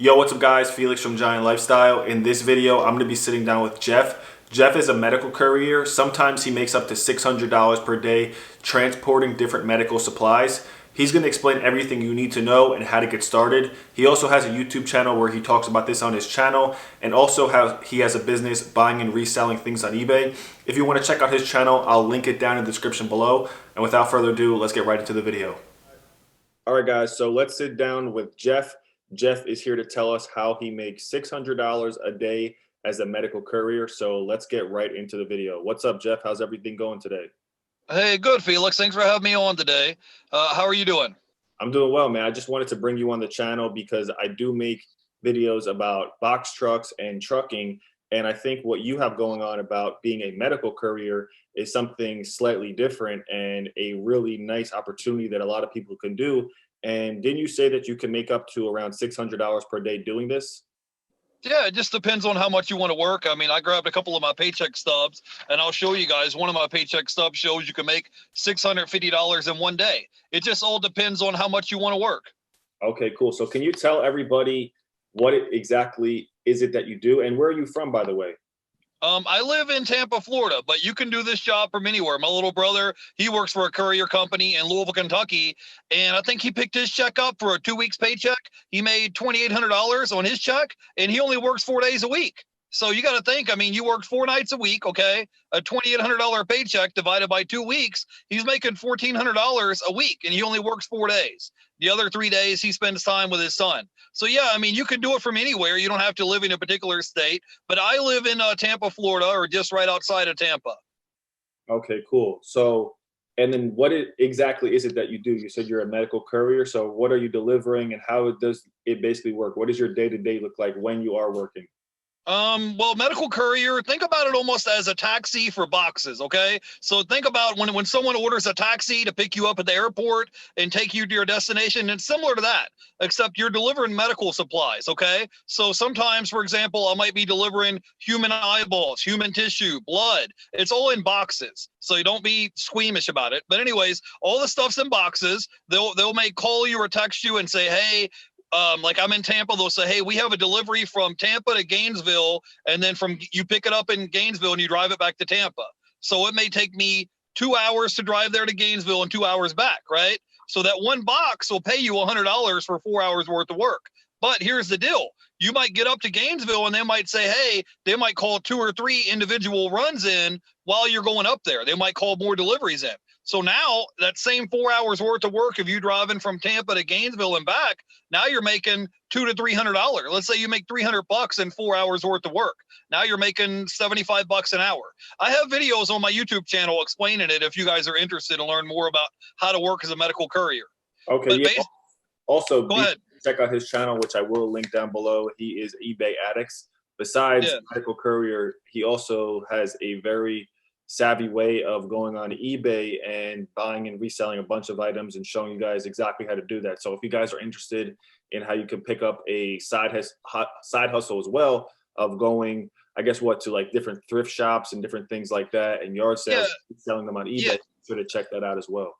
Yo, what's up guys? Felix from Giant Lifestyle. In this video, I'm going to be sitting down with Jeff. Jeff is a medical courier. Sometimes he makes up to $600 per day transporting different medical supplies. He's going to explain everything you need to know and how to get started. He also has a YouTube channel where he talks about this on his channel, and also how he has a business buying and reselling things on eBay. If you want to check out his channel, I'll link it down in the description below. And without further ado, let's get right into the video. All right, guys, so let's sit down with Jeff. Jeff is here to tell us how he makes $600 a day as a medical courier. So let's get right into the video. What's up, Jeff? How's everything going today? Hey, good, Felix. Thanks for having me on today. How are you doing? I'm doing well, man. I just wanted to bring you on the channel because I do make videos about box trucks and trucking. And I think what you have going on about being a medical courier is something slightly different and a really nice opportunity that a lot of people can do. And didn't you say that you can make up to around $600 per day doing this? Yeah, it just depends on how much you want to work. I mean, I grabbed a couple of my paycheck stubs, and I'll show you guys. One of my paycheck stubs shows you can make $650 in one day. It just all depends on how much you want to work. Okay, cool. So can you tell everybody exactly is it that you do, and where are you from, by the way? I live in Tampa, Florida, but you can do this job from anywhere. My little brother, he works for a courier company in Louisville, Kentucky, and I think he picked his check up for a 2 weeks paycheck. He made $2,800 on his check, and he only works 4 days a week. So you got to think, I mean, you work 4 nights a week, okay? A $2,800 paycheck divided by 2 weeks, he's making $1,400 a week, and he only works 4 days. The other 3 days, he spends time with his son. So yeah, I mean, you can do it from anywhere. You don't have to live in a particular state. But I live in Tampa, Florida, or just right outside of Tampa. Okay, cool. So, and then exactly is it that you do? You said you're a medical courier. So what are you delivering, and how does it basically work? What does your day-to-day look like when you are working? Well, medical courier, think about it almost as a taxi for boxes, okay? So think about when someone orders a taxi to pick you up at the airport and take you to your destination, it's similar to that, except you're delivering medical supplies, okay? So sometimes, for example, I might be delivering human eyeballs, human tissue, blood. It's all in boxes. So you don't be squeamish about it. But anyways, all the stuff's in boxes. They'll may call you or text you and say, hey, like I'm in Tampa, they'll say, hey, we have a delivery from Tampa to Gainesville, and then you pick it up in Gainesville and you drive it back to Tampa. So it may take me 2 hours to drive there to Gainesville and 2 hours back, right? So that one box will pay you $100 for 4 hours worth of work. But here's the deal. You might get up to Gainesville and they might say, hey, they might call 2 or 3 individual runs in while you're going up there. They might call more deliveries in. So now that same 4 hours worth of work, if you driving from Tampa to Gainesville and back, now you're making $200 to $300. Let's say you make $300 in 4 hours worth of work. Now you're making $75 an hour. I have videos on my YouTube channel explaining it if you guys are interested to learn more about how to work as a medical courier. Okay, But yeah. Also, go ahead. check out his channel, which I will link down below. He is eBay Addicts. Besides medical courier, he also has a very savvy way of going on eBay and buying and reselling a bunch of items and showing you guys exactly how to do that. So if you guys are interested in how you can pick up a side hustle as well of going, I guess to like different thrift shops and different things like that and yard sales, selling them on eBay, be sure to check that out as well.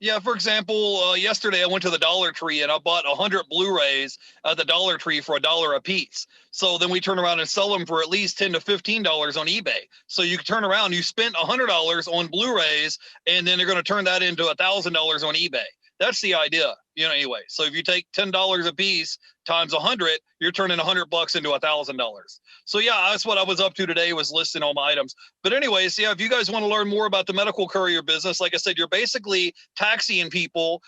Yeah, for example, yesterday I went to the Dollar Tree and I bought 100 Blu-rays at the Dollar Tree for $1 a piece. So then we turn around and sell them for at least $10 to $15 on eBay. So you can turn around, you spent $100 on Blu-rays, and then they're going to turn that into $1,000 on eBay. That's the idea, anyway. So if you take $10 a piece times 100, you're turning $100 into $1,000. So yeah, that's what I was up to today, was listing all my items. But anyways, yeah, if you guys want to learn more about the medical courier business, like I said, you're basically taxiing people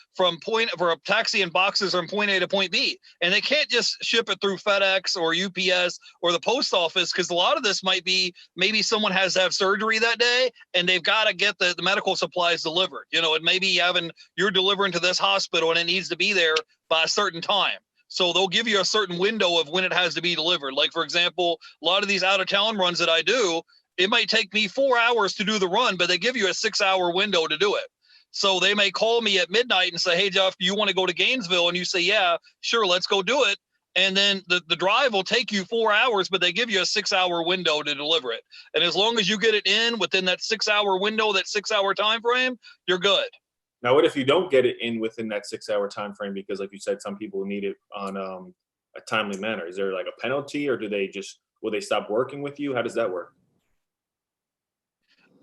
taxiing boxes from point A to point B. And they can't just ship it through FedEx or UPS or the post office, because a lot of this might be maybe someone has to have surgery that day and they've got to get the medical supplies delivered. It may be you're delivering to this hospital and it needs to be there by a certain time. So they'll give you a certain window of when it has to be delivered. Like, for example, a lot of these out-of-town runs that I do, it might take me 4 hours to do the run, but they give you a 6-hour window to do it. So they may call me at midnight and say, hey, Jeff, do you want to go to Gainesville? And you say, yeah, sure, let's go do it. And then the drive will take you 4 hours, but they give you a 6-hour window to deliver it. And as long as you get it in within that 6-hour window, that 6-hour time frame, you're good. Now, what if you don't get it in within that 6-hour time frame? Because, like you said, some people need it on a timely manner? Is there like a penalty, or will they stop working with you? How does that work?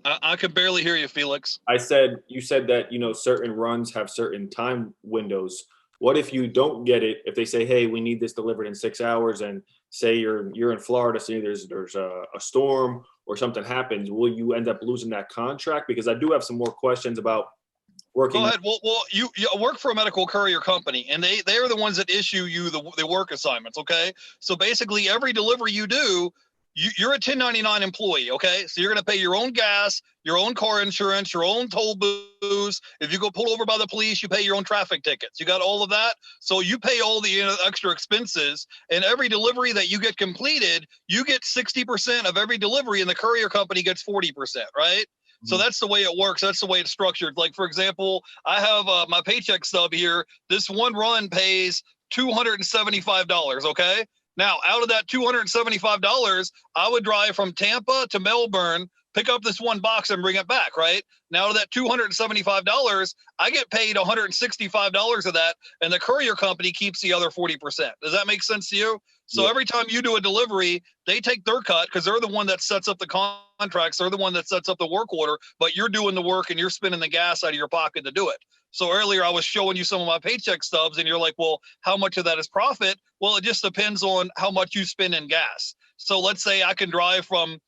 I can barely hear you, Felix. You said that, certain runs have certain time windows. What if you don't get it? If they say, "Hey, we need this delivered in 6 hours," and say you're in Florida, say there's a storm or something happens, will you end up losing that contract? Because I do have some more questions about Go working. ahead. Well, you work for a medical courier company, and they are the ones that issue you the work assignments. Okay, so basically every delivery you do, you're a 1099 employee. Okay, so you're going to pay your own gas, your own car insurance, your own toll booths. If you go pulled over by the police, you pay your own traffic tickets. You got all of that, so you pay all the extra expenses. And every delivery that you get completed, you get 60% of every delivery, and the courier company gets 40%. Right? So that's the way it works. That's the way it's structured. Like, for example, I have my paycheck stub here. This one run pays $275. Okay. Now, out of that $275, I would drive from Tampa to Melbourne, pick up this one box and bring it back. Right now, out of that $275, I get paid $165 of that, and the courier company keeps the other 40%. Does that make sense to you? So every time you do a delivery, they take their cut because they're the one that sets up the contracts. They're the one that sets up the work order, but you're doing the work and you're spending the gas out of your pocket to do it. So earlier I was showing you some of my paycheck stubs and you're like, well, how much of that is profit? Well, it just depends on how much you spend in gas. So let's say I can drive from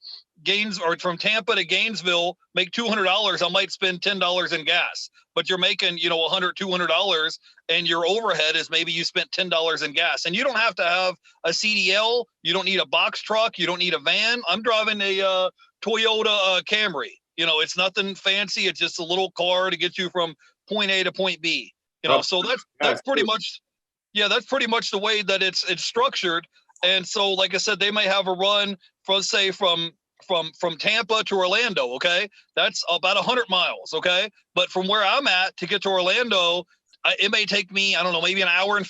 from Tampa to Gainesville, make $200. I might spend $10 in gas, but you're making, $100, $200, and your overhead is maybe you spent $10 in gas. And you don't have to have a CDL. You don't need a box truck. You don't need a van. I'm driving a Toyota Camry. It's nothing fancy. It's just a little car to get you from point A to point B. So that's pretty much, that's pretty much the way that it's structured. And so, like I said, they may have a run from Tampa to Orlando. Okay. That's about 100 miles. Okay. But from where I'm at to get to Orlando, it may take me, I don't know, maybe an hour and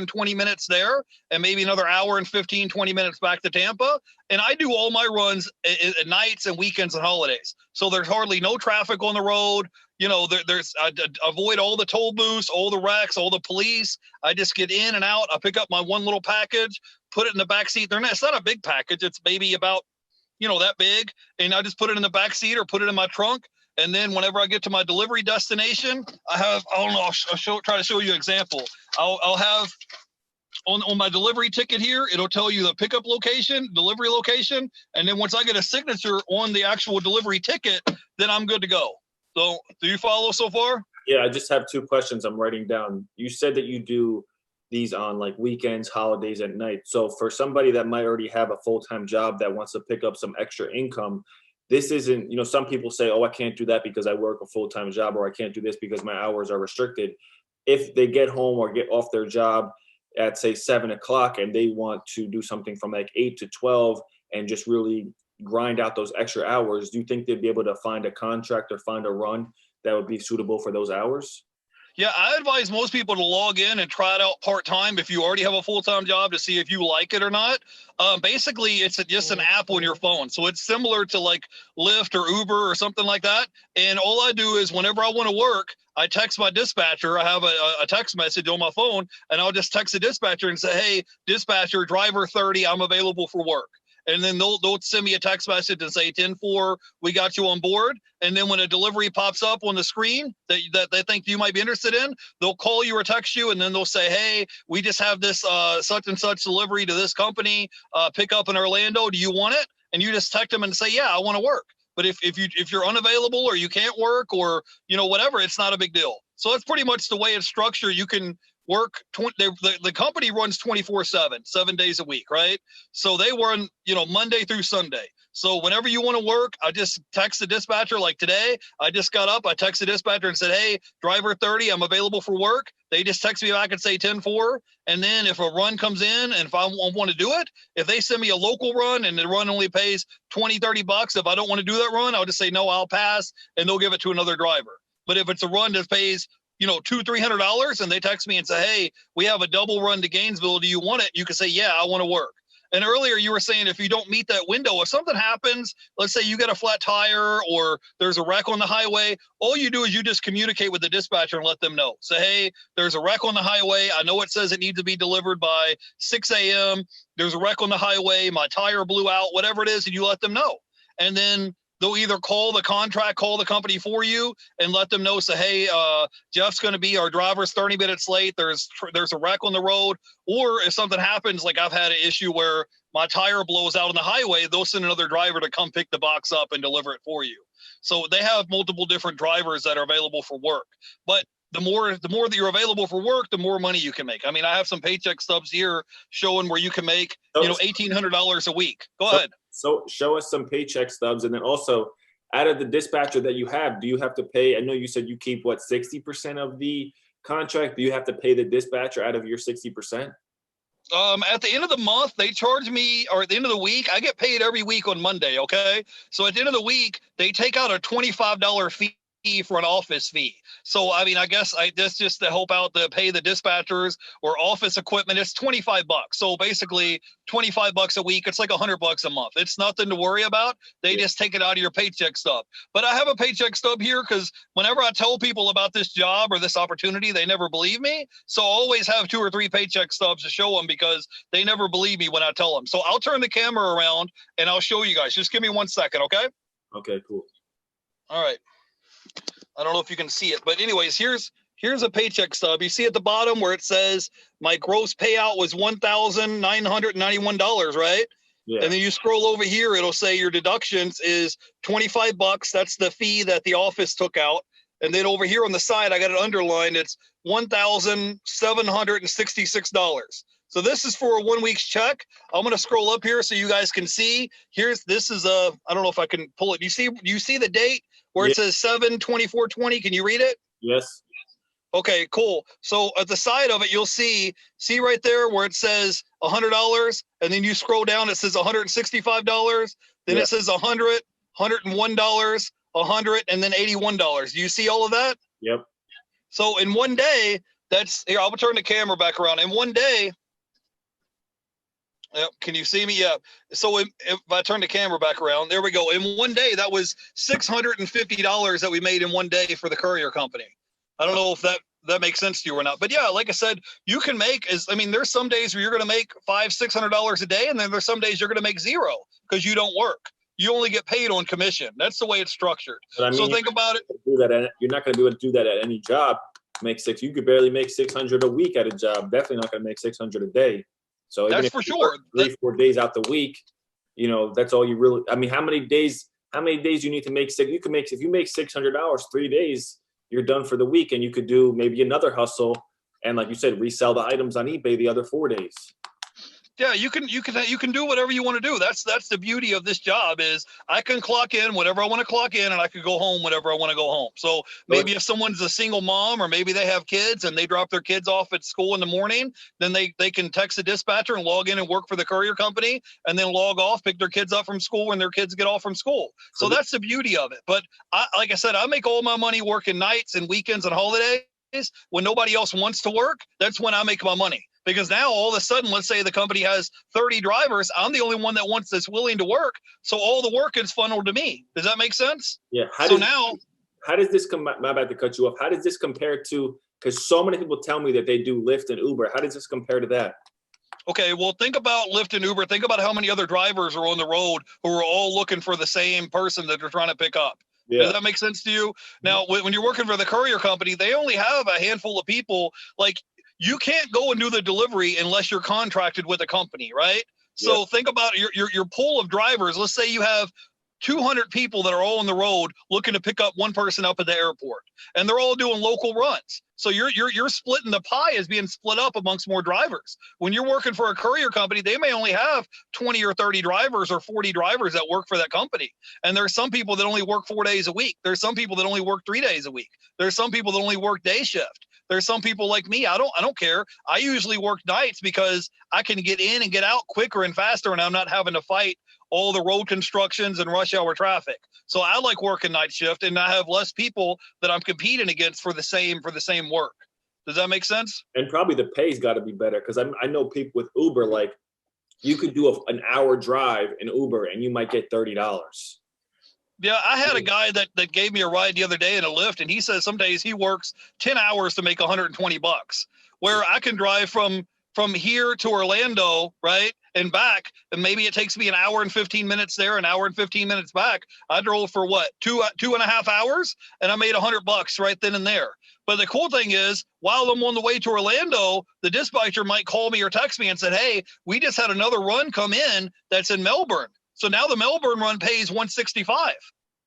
20 minutes there, and maybe another hour and 20 minutes back to Tampa. And I do all my runs at nights and weekends and holidays. So there's hardly no traffic on the road. I avoid all the toll booths, all the wrecks, all the police. I just get in and out. I pick up my one little package, put it in the back seat. It's not a big package. It's maybe about, that big. And I just put it in the back seat or put it in my trunk. And then whenever I get to my delivery destination, I'll try to show you an example. I'll have on my delivery ticket here, it'll tell you the pickup location, delivery location. And then once I get a signature on the actual delivery ticket, then I'm good to go. So do you follow so far? Yeah, I just have two questions I'm writing down. You said that you do these on like weekends, holidays, at night. So for somebody that might already have a full-time job that wants to pick up some extra income, this isn't, some people say, oh, I can't do that because I work a full-time job, or I can't do this because my hours are restricted. If they get home or get off their job at, say, 7 o'clock and they want to do something from like 8 to 12 and just really grind out those extra hours, do you think they'd be able to find a contract or find a run that would be suitable for those hours? Yeah, I advise most people to log in and try it out part-time if you already have a full-time job, to see if you like it or not. Basically, it's just an app on your phone. So it's similar to like Lyft or Uber or something like that. And all I do is whenever I want to work, I text my dispatcher. I have a text message on my phone, and I'll just text the dispatcher and say, hey, dispatcher, driver 30, I'm available for work. And then they'll send me a text message and say 10-4, we got you on board. And then when a delivery pops up on the screen that they think you might be interested in, they'll call you or text you, and then they'll say, hey, we just have this such and such delivery to this company, pick up in Orlando. Do you want it? And you just text them and say, yeah, I want to work. But if you're unavailable or you can't work or whatever, it's not a big deal. So that's pretty much the way it's structured. You can work the company runs 24/7, 7 days a week, right? So they run Monday through Sunday. So whenever you want to work, I just text the dispatcher. Like today, I just got up, I texted the dispatcher and said, hey, driver 30, I'm available for work. They just text me back and say 10-4. And then if a run comes in and if I want to do it, if they send me a local run and the run only pays $20-$30, if I don't want to do that run, I'll just say, no, I'll pass, and they'll give it to another driver. But if it's a run that pays $200-$300 and they text me and say, hey, we have a double run to Gainesville, do you want it? You can say, yeah, I want to work. And earlier you were saying if you don't meet that window, if something happens, let's say you get a flat tire or there's a wreck on the highway, all you do is you just communicate with the dispatcher and let them know. Say, hey, there's a wreck on the highway. I know it says it needs to be delivered by 6 a.m. There's a wreck on the highway. My tire blew out, whatever it is, and you let them know. And then they'll either call the company for you and let them know, say, hey, Jeff's going to be our driver's 30 minutes late. There's a wreck on the road. Or if something happens, like I've had an issue where my tire blows out on the highway, they'll send another driver to come pick the box up and deliver it for you. So they have multiple different drivers that are available for work. But the more that you're available for work, the more money you can make. I mean, I have some paycheck stubs here showing where you can make, $1,800 a week. Go ahead. So show us some paycheck stubs. And then also, out of the dispatcher that you have, do you have to pay? I know you said you keep 60% of the contract. Do you have to pay the dispatcher out of your 60%? At the end of the month, they charge me, or at the end of the week, I get paid every week on Monday. Okay. So at the end of the week, they take out a $25 fee for an office fee. So, I mean, I guess that's just to help out to pay the dispatchers or office equipment. It's $25. So basically $25 a week. It's like $100 a month. It's nothing to worry about. They just take it out of your paycheck stub. But I have a paycheck stub here because whenever I tell people about this job or this opportunity, they never believe me. So I always have 2 or 3 paycheck stubs to show them because they never believe me when I tell them. So I'll turn the camera around and I'll show you guys. Just give me 1 second. Okay. Okay, cool. All right. I don't know if you can see it, but anyways, here's a paycheck stub. You see at the bottom where it says my gross payout was $1,991, right? Yeah. And then you scroll over here, it'll say your deductions is $25. That's the fee that the office took out. And then over here on the side, I got it underlined. It's $1,766. So this is for a 1 week's check. I'm going to scroll up here so you guys can see. This is I don't know if I can pull it. You see the date where it says 7/24/20? Can you read it? Yes. Okay, cool. So at the side of it, you'll see right there where it says $100, and then you scroll down, it says $165. Then it says $100, $101, $100, and then $81. Do you see all of that? Yep. So in 1 day, here, I'll turn the camera back around. In 1 day, yep, can you see me? Yeah. So if I turn the camera back around, there we go. In 1 day, that was $650 that we made in 1 day for the Courier company. I don't know if that makes sense to you or not. But yeah, like I said, you can make there's some days where you're going to make $500-$600 a day. And then there's some days you're going to make zero because you don't work. You only get paid on commission. That's the way it's structured. So think about it. You're not going to be able to do that at any job. You could barely make $600 a week at a job. Definitely not going to make $600 a day. So that's for sure. 3-4 days out the week, that's all you really. I mean, how many days you need to make? You can make, if you make $600 3 days, you're done for the week, and you could do maybe another hustle, and like you said, resell the items on eBay the other 4 days. Yeah, you can do whatever you want to do. That's the beauty of this job is I can clock in whenever I want to clock in, and I can go home whenever I want to go home. So maybe if someone's a single mom, or maybe they have kids and they drop their kids off at school in the morning, then they can text the dispatcher and log in and work for the courier company, and then log off, pick their kids up from school when their kids get off from school. So that's the beauty of it. But like I said, I make all my money working nights and weekends and holidays when nobody else wants to work. That's when I make my money. Because now all of a sudden, let's say the company has 30 drivers. I'm the only one that's willing to work. So all the work is funneled to me. Does that make sense? Yeah. How does this come? My bad to cut you off. How does this compare to? Because so many people tell me that they do Lyft and Uber. How does this compare to that? Okay, well, think about Lyft and Uber. Think about how many other drivers are on the road who are all looking for the same person that they're trying to pick up. Yeah. Does that make sense to you? Now, when you're working for the courier company, they only have a handful of people. Like, you can't go and do the delivery unless you're contracted with a company, right? So think about your pool of drivers. Let's say you have 200 people that are all on the road looking to pick up one person up at the airport, and they're all doing local runs. So you're splitting the pie is being split up amongst more drivers. When you're working for a courier company, they may only have 20 or 30 drivers or 40 drivers that work for that company. And there's some people that only work 4 days a week. There's some people that only work 3 days a week. There's some people that only work day shift. There's some people like me. I don't care. I usually work nights because I can get in and get out quicker and faster, and I'm not having to fight all the road constructions and rush hour traffic. So I like working night shift, and I have less people that I'm competing against for the same work. Does that make sense? And probably the pay's got to be better, because I know people with Uber, like you could do an hour drive in Uber and you might get $30. Yeah, I had a guy that gave me a ride the other day in a Lyft, and he says some days he works 10 hours to make $120, where I can drive from here to Orlando, right, and back, and maybe it takes me an hour and 15 minutes there, an hour and 15 minutes back. I drove for what, two and a half hours, and I made $100 right then and there. But the cool thing is, while I'm on the way to Orlando, the dispatcher might call me or text me and said, hey, we just had another run come in that's in Melbourne. So now the Melbourne run pays $165.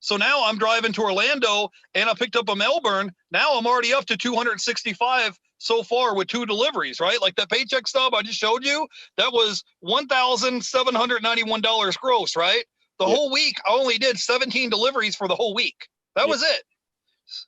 So now I'm driving to Orlando and I picked up a Melbourne. Now I'm already up to $265 so far with 2 deliveries, right? Like that paycheck stub I just showed you, that was $1,791 gross, right? The whole week, I only did 17 deliveries for the whole week. That was it.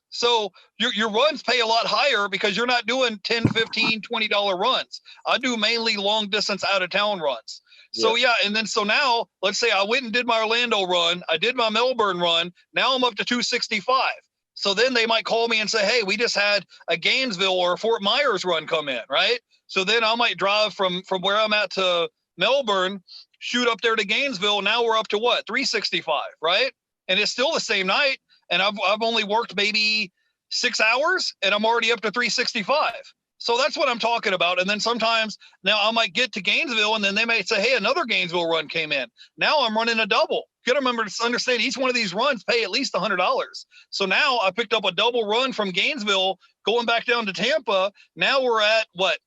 So your runs pay a lot higher because you're not doing $10, $15, $20 runs. I do mainly long distance out of town runs. So and then so now let's say I went and did my Orlando run, I did my Melbourne run, now I'm up to 265. So then they might call me and say, hey, we just had a Gainesville or a Fort Myers run come in, right? So then I might drive from where I'm at to Melbourne, shoot up there to Gainesville. Now we're up to what, 365, right? And it's still the same night, and I've only worked maybe 6 hours, and I'm already up to 365. So that's what I'm talking about. And then sometimes now I might get to Gainesville and then they might say, hey, another Gainesville run came in. Now I'm running a double. You got to remember to understand each one of these runs pay at least $100. So now I picked up a double run from Gainesville going back down to Tampa. Now we're at what,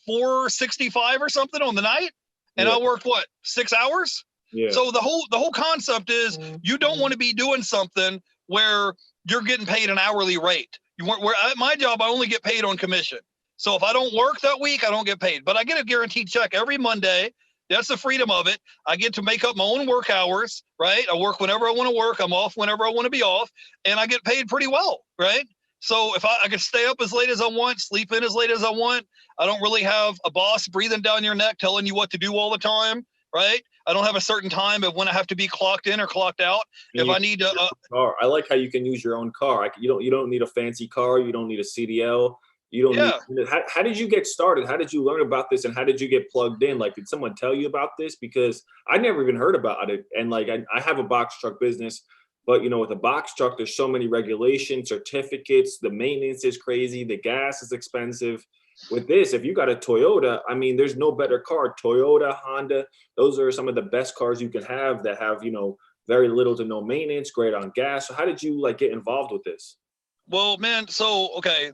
465 or something on the night. And I worked what, 6 hours? Yeah. So the whole concept is you don't want to be doing something where you're getting paid an hourly rate. Where at my job, I only get paid on commission. So if I don't work that week, I don't get paid. But I get a guaranteed check every Monday. That's the freedom of it. I get to make up my own work hours, right? I work whenever I want to work. I'm off whenever I want to be off. And I get paid pretty well, right? So if I can stay up as late as I want, sleep in as late as I want. I don't really have a boss breathing down your neck telling you what to do all the time, right? I don't have a certain time of when I have to be clocked in or clocked out. If I need to, car. I like how you can use your own car. You don't need a fancy car. You don't need a CDL. You don't need. How did you get started? How did you learn about this, and how did you get plugged in? Like, did someone tell you about this? Because I never even heard about it. And like, I have a box truck business, but with a box truck, there's so many regulations, certificates. The maintenance is crazy. The gas is expensive. With this, if you got a Toyota, I mean, there's no better car. Toyota, Honda, those are some of the best cars you can have that have, very little to no maintenance, great on gas. So how did you get involved with this? Well, man, okay.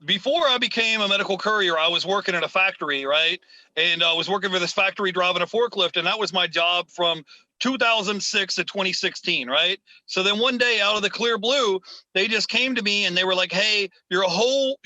Before I became a medical courier, I was working at a factory, right? And I was working for this factory driving a forklift, and that was my job from 2006 to 2016, right? So then one day out of the clear blue, they just came to me and they were like, hey, your whole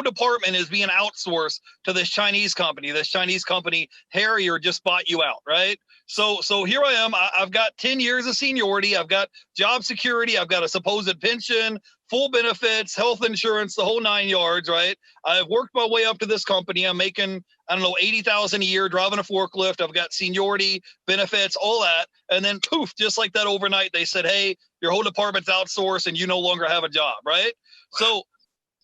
department is being outsourced to this Chinese company. This Chinese company, Harrier, just bought you out, right? So here I am. I've got 10 years of seniority. I've got job security. I've got a supposed pension, full benefits, health insurance, the whole 9 yards, right? I've worked my way up to this company. I'm making, I don't know, $80,000 a year driving a forklift. I've got seniority, benefits, all that. And then poof, just like that overnight, they said, hey, your whole department's outsourced and you no longer have a job, right? So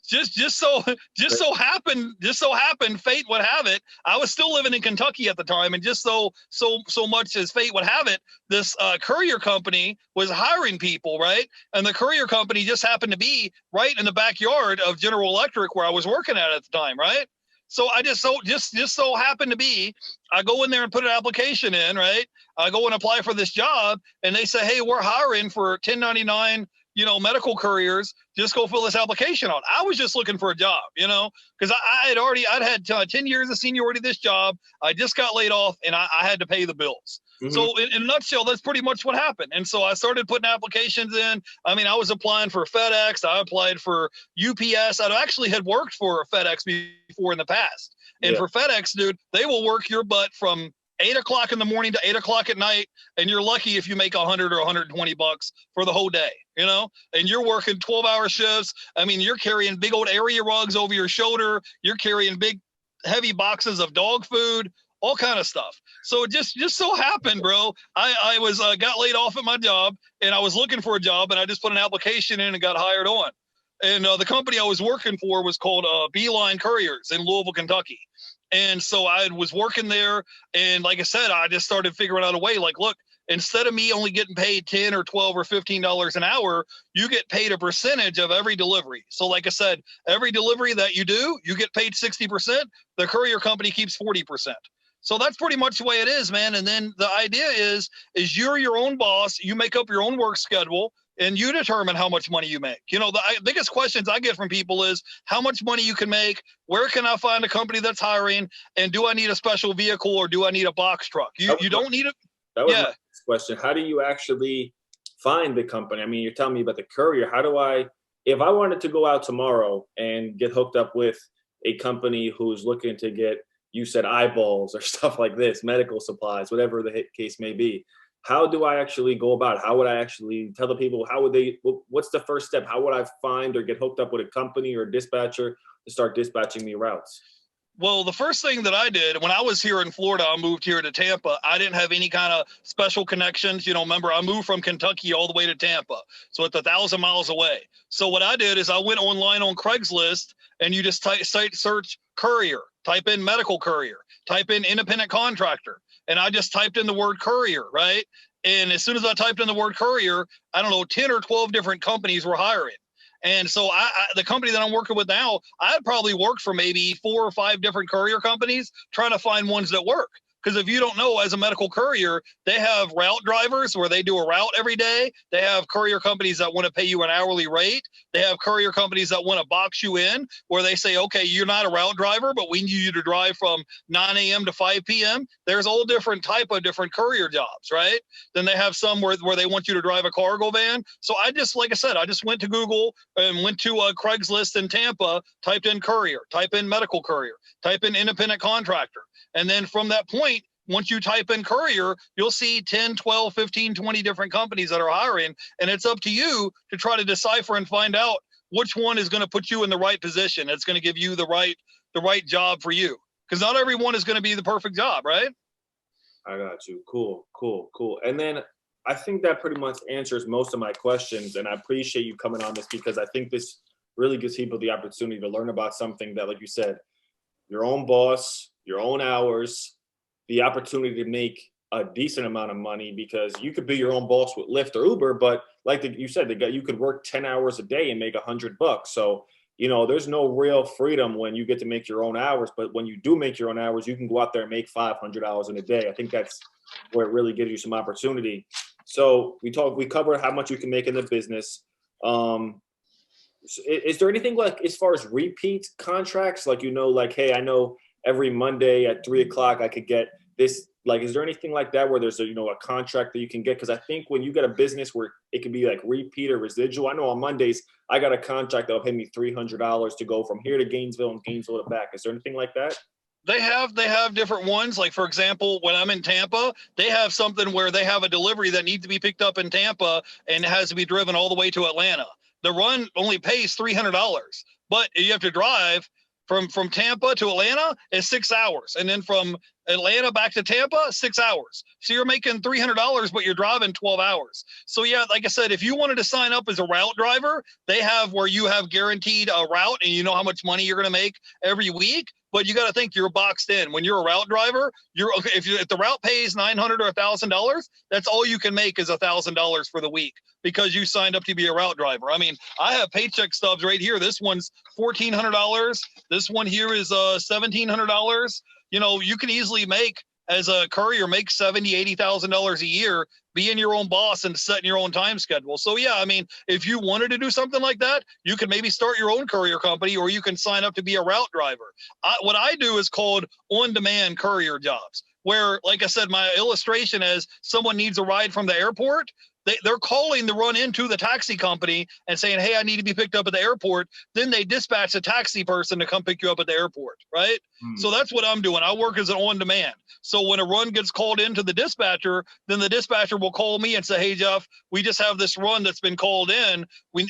just so happened, fate would have it. I was still living in Kentucky at the time, and just so much as fate would have it, this courier company was hiring people, right? And the courier company just happened to be right in the backyard of General Electric where I was working at the time, right? So I just so happened to be, I go in there and put an application in, right? I go and apply for this job, and they say, hey, we're hiring for 1099, medical couriers. Just go fill this application out. I was just looking for a job, because I'd had 10 years of seniority this job. I just got laid off, and I had to pay the bills. Mm-hmm. So in a nutshell, that's pretty much what happened. And so I started putting applications in. I mean, I was applying for FedEx. I applied for UPS. I actually had worked for FedEx before in the past. And for FedEx, dude, they will work your butt from 8 o'clock in the morning to 8 o'clock at night, and you're lucky if you make $100 or $120 for the whole day, and you're working 12-hour shifts. I mean, you're carrying big old area rugs over your shoulder. You're carrying big, heavy boxes of dog food, all kind of stuff. So it just so happened, bro, I was got laid off at my job, and I was looking for a job, and I just put an application in and got hired on. And the company I was working for was called Beeline Couriers in Louisville, Kentucky. And so I was working there. And like I said, I just started figuring out a way like, look, instead of me only getting paid 10 or 12 or $15 an hour, you get paid a percentage of every delivery. So like I said, every delivery that you do, you get paid 60%. The courier company keeps 40%. So that's pretty much the way it is, man. And then the idea is you're your own boss. You make up your own work schedule and you determine how much money you make. You know, the biggest questions I get from people is how much money you can make, where can I find a company that's hiring, and do I need a special vehicle or do I need a box truck? You don't need it. That was my next question. How do you actually find the company? I mean, you're telling me about the courier. How do if I wanted to go out tomorrow and get hooked up with a company who's looking to get, you said eyeballs or stuff like this, medical supplies, whatever the case may be, how do I actually go about it? How would I actually tell the people, what's the first step? How would I find or get hooked up with a company or a dispatcher to start dispatching me routes? Well, the first thing that I did when I was here in Florida, I moved here to Tampa. I didn't have any kind of special connections. You know, remember, I moved from Kentucky all the way to Tampa. So it's 1,000 miles away. So what I did is I went online on Craigslist and you just search courier, type in medical courier, type in independent contractor. And I just typed in the word courier, right? And as soon as I typed in the word courier, I don't know, 10 or 12 different companies were hiring. And so the company that I'm working with now, I'd probably worked for maybe 4 or 5 different courier companies trying to find ones that work. Because if you don't know, as a medical courier, they have route drivers where they do a route every day. They have courier companies that want to pay you an hourly rate. They have courier companies that want to box you in where they say, okay, you're not a route driver, but we need you to drive from 9 a.m. to 5 p.m. There's all different type of different courier jobs, right? Then they have some where they want you to drive a cargo van. So I just, like I said, I just went to Google and went to Craigslist in Tampa, typed in courier, type in medical courier, type in independent contractor. And then from that point, once you type in courier, you'll see 10, 12, 15, 20 different companies that are hiring. And it's up to you to try to decipher and find out which one is going to put you in the right position. It's going to give you the right job for you. Because not everyone is going to be the perfect job, right? I got you. Cool. And then I think that pretty much answers most of my questions. And I appreciate you coming on this because I think this really gives people the opportunity to learn about something that, like you said, your own boss, your own hours, the opportunity to make a decent amount of money because you could be your own boss with Lyft or Uber, but like you said, you could work 10 hours a day and make $100. So, you know, there's no real freedom when you get to make your own hours, but when you do make your own hours, you can go out there and make $500 in a day. I think that's where it really gives you some opportunity. So we covered how much you can make in the business. Is there anything like as far as repeat contracts? Like, you know, like, hey, I know every Monday at 3:00 I could get this. Like, is there anything like that where there's a contract that you can get? Because I think when you get a business where it can be like repeat or residual, I know on Mondays I got a contract that'll pay me $300 to go from here to Gainesville and Gainesville to back. Is there anything like that? They have different ones. Like, for example, when I'm in Tampa, they have something where they have a delivery that needs to be picked up in Tampa and it has to be driven all the way to Atlanta. The run only pays $300, but you have to drive from Tampa to Atlanta is 6 hours. And then from Atlanta back to Tampa, 6 hours. So you're making $300, but you're driving 12 hours. So yeah, like I said, if you wanted to sign up as a route driver, they have where you have guaranteed a route and you know how much money you're going to make every week. But you got to think you're boxed in. When you're a route driver, if the route pays $900 or $1,000, that's all you can make is $1,000 for the week because you signed up to be a route driver. I mean, I have paycheck stubs right here. This one's $1,400. This one here is $1,700. You know, you can easily make as a courier make $70,000, $80,000 a year, being your own boss and setting your own time schedule. So yeah, I mean, if you wanted to do something like that, you can maybe start your own courier company or you can sign up to be a route driver. What I do is called on-demand courier jobs, where, like I said, my illustration is someone needs a ride from the airport. They're calling to run into the taxi company and saying, hey, I need to be picked up at the airport. Then they dispatch a taxi person to come pick you up at the airport, right? So that's what I'm doing. I work as an on-demand. So when a run gets called into the dispatcher, then the dispatcher will call me and say, hey, Jeff, we just have this run that's been called in.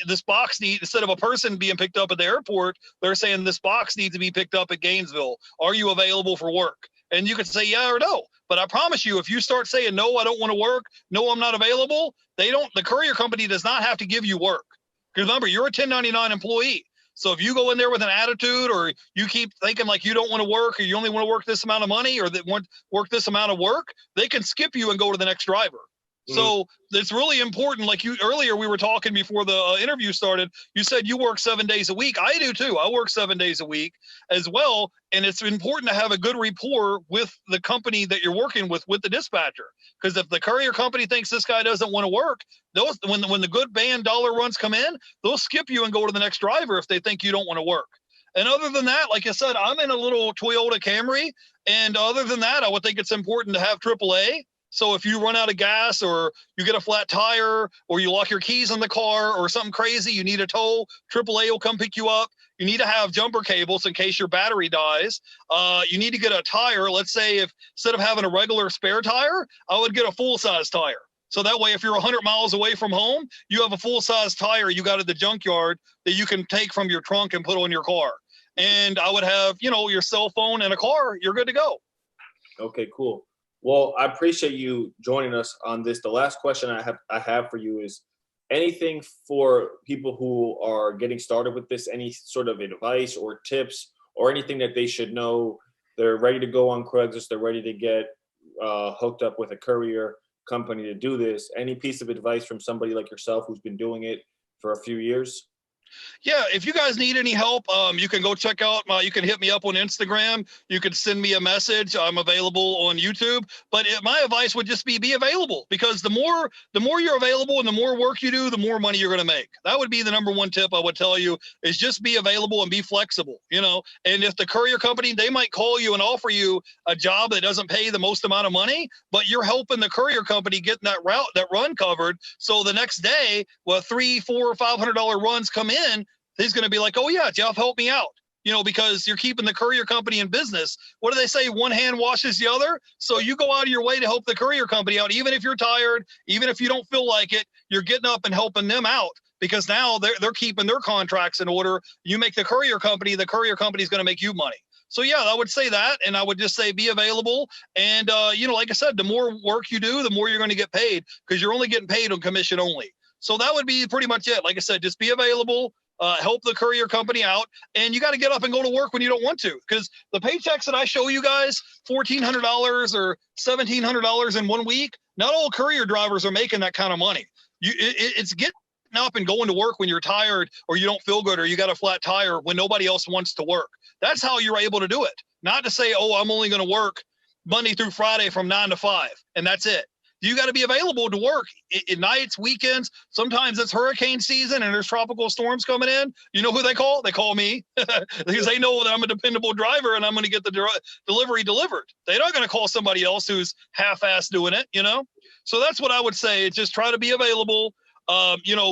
This box instead of a person being picked up at the airport, they're saying this box needs to be picked up at Gainesville. Are you available for work? And you can say yeah or no. But I promise you, if you start saying, no, I don't want to work, no, I'm not available, the courier company does not have to give you work. Because remember, you're a 1099 employee. So if you go in there with an attitude, or you keep thinking like you don't want to work, or you only want to work this amount of money, or that want work this amount of work, they can skip you and go to the next driver. So it's really important. Like you earlier, we were talking before the interview started. You said you work 7 days a week. I do too. I work 7 days a week as well. And it's important to have a good rapport with the company that you're working with the dispatcher. Because if the courier company thinks this guy doesn't want to work, those when the good band dollar runs come in, they'll skip you and go to the next driver if they think you don't want to work. And other than that, like I said, I'm in a little Toyota Camry. And other than that, I would think it's important to have AAA. So if you run out of gas, or you get a flat tire, or you lock your keys in the car, or something crazy, you need a tow, AAA will come pick you up. You need to have jumper cables in case your battery dies. You need to get a tire. Let's say if instead of having a regular spare tire, I would get a full-size tire. So that way, if you're 100 miles away from home, you have a full-size tire you got at the junkyard that you can take from your trunk and put on your car. And I would have, your cell phone and a car. You're good to go. Okay, cool. Well, I appreciate you joining us on this. The last question I have for you is anything for people who are getting started with this, any sort of advice or tips or anything that they should know. They're ready to go on Craigslist. They're ready to get hooked up with a courier company to do this. Any piece of advice from somebody like yourself who's been doing it for a few years? Yeah, if you guys need any help, you can go check out you can hit me up on Instagram. You can send me a message. I'm available on YouTube. But my advice would just be available, because the more you're available and the more work you do, the more money you're going to make. That would be the number one tip I would tell you, is just be available and be flexible, And if the courier company, they might call you and offer you a job that doesn't pay the most amount of money, but you're helping the courier company get that run covered. So the next day, well, $300, $400, $500 runs come in, he's going to be like, oh yeah, Jeff, help me out, because you're keeping the courier company in business. What do they say? One hand washes the other. So you go out of your way to help the courier company out. Even if you're tired, even if you don't feel like it, you're getting up and helping them out, because now they're keeping their contracts in order. You make the courier company is going to make you money. So yeah, I would say that. And I would just say, be available. And, like I said, the more work you do, the more you're going to get paid, because you're only getting paid on commission only. So that would be pretty much it. Like I said, just be available, help the courier company out, and you got to get up and go to work when you don't want to, because the paychecks that I show you guys, $1,400 or $1,700 in 1 week, not all courier drivers are making that kind of money. It's getting up and going to work when you're tired, or you don't feel good, or you got a flat tire when nobody else wants to work. That's how you're able to do it. Not to say, oh, I'm only going to work Monday through Friday from 9 to 5, and that's it. You got to be available to work at nights, weekends. Sometimes it's hurricane season and there's tropical storms coming in. You know who they call? They call me because they know that I'm a dependable driver and I'm going to get the delivery delivered. They're not going to call somebody else who's half-assed doing it, So that's what I would say. Just try to be available.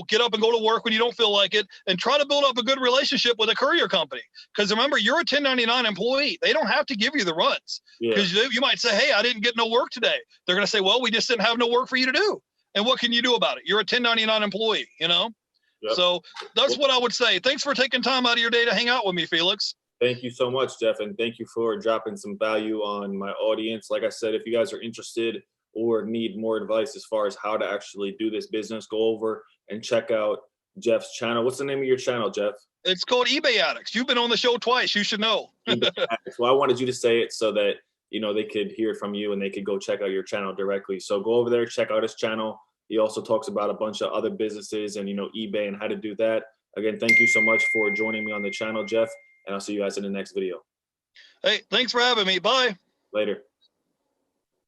Get up and go to work when you don't feel like it, and try to build up a good relationship with a courier company. Because remember, you're a 1099 employee. They don't have to give you the runs, because you might say, hey, I didn't get no work today. They're going to say, well, we just didn't have no work for you to do. And what can you do about it? You're a 1099 employee, Yep. So that's what I would say. Thanks for taking time out of your day to hang out with me, Felix. Thank you so much, Jeff. And thank you for dropping some value on my audience. Like I said, if you guys are interested or need more advice as far as how to actually do this business, go over and check out Jeff's channel. What's the name of your channel, Jeff? It's called eBay Addicts. You've been on the show twice. You should know. Well, I wanted you to say it so that, they could hear from you and they could go check out your channel directly. So go over there, check out his channel. He also talks about a bunch of other businesses and, eBay and how to do that. Again, thank you so much for joining me on the channel, Jeff. And I'll see you guys in the next video. Hey, thanks for having me. Bye. Later.